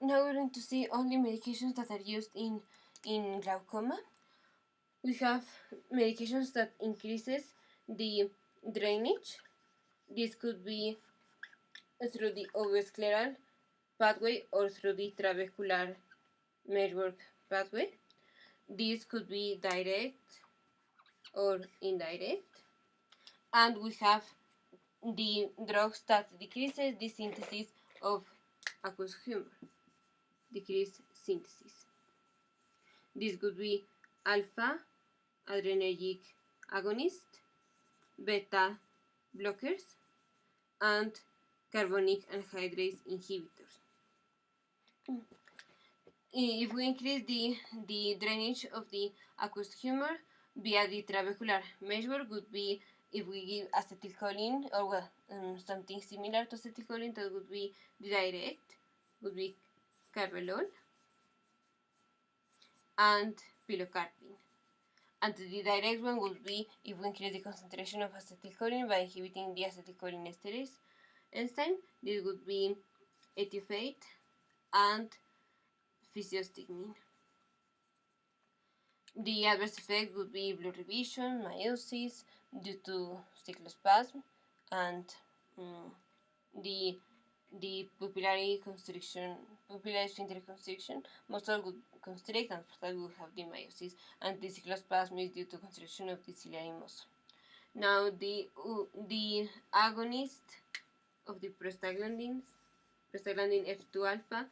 now we're going to see only medications that are used in glaucoma. We have medications that increases the drainage. This could be through the ovoscleral pathway or through the trabecular meshwork pathway. This could be direct or indirect. And we have the drugs that decreases the synthesis of aqueous humor. Decrease synthesis. This could be alpha adrenergic agonist, beta blockers, and carbonic anhydrase inhibitors. If we increase the drainage of the aqueous humor via the trabecular meshwork, would be if we give acetylcholine or something similar to acetylcholine, that would be the direct, would be carvedilol and pilocarpine. And the direct one would be if we increase the concentration of acetylcholine by inhibiting the acetylcholinesterase enzyme. This would be etiophate and physiostigmine. The adverse effect would be blurred vision, miosis due to cyclospasm, and the pupillary constriction, pupillary sphincter constriction. Muscle would constrict, and for that we will have the miosis, and the cyclospasm is due to constriction of the ciliary muscle. Now the agonist of the prostaglandin F2 alpha,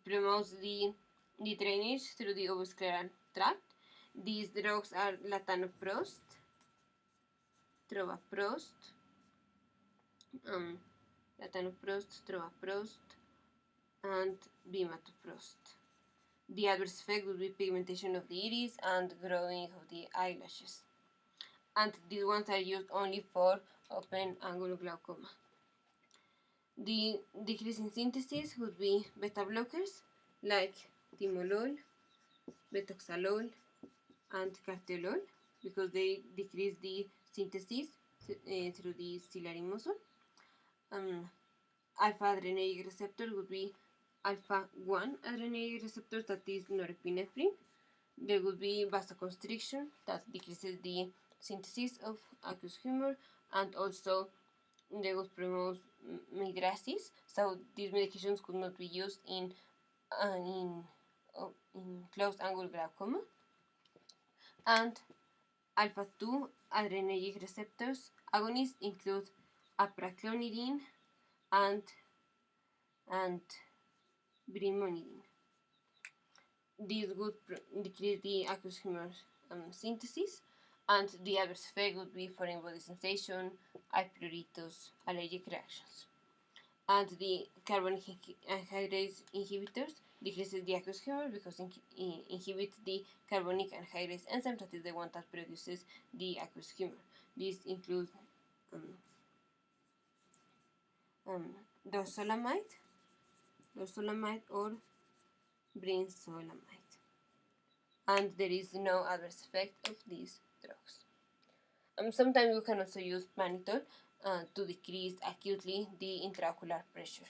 promotes the drainage through the ovoscleral tract. These drugs are latanoprost, trovaprost, and bimatoprost. The adverse effect would be pigmentation of the iris and growing of the eyelashes. And these ones are used only for open angle glaucoma. The decrease in synthesis would be beta blockers like timolol, betoxalol, and carteolol, because they decrease the synthesis through the ciliary muscle. Alpha adrenergic receptor would be alpha 1 adrenergic receptor, that is norepinephrine. There would be vasoconstriction, that decreases the synthesis of aqueous humor, and also they would promote mydriasis. So these medications could not be used in closed angle glaucoma. And alpha 2 adrenergic receptors agonists include apraclonidine and brimonidine. These would decrease the aqueous humor synthesis, and the adverse effect would be foreign body sensation, eye pruritus, allergic reactions. And the carbonic anhydrase inhibitors decreases the aqueous humor because it inhibits the carbonic anhydrase enzyme, that is the one that produces the aqueous humor. These include dorzolamide or brinzolamide. And there is no adverse effect of these drugs. Sometimes we can also use mannitol to decrease acutely the intraocular pressure.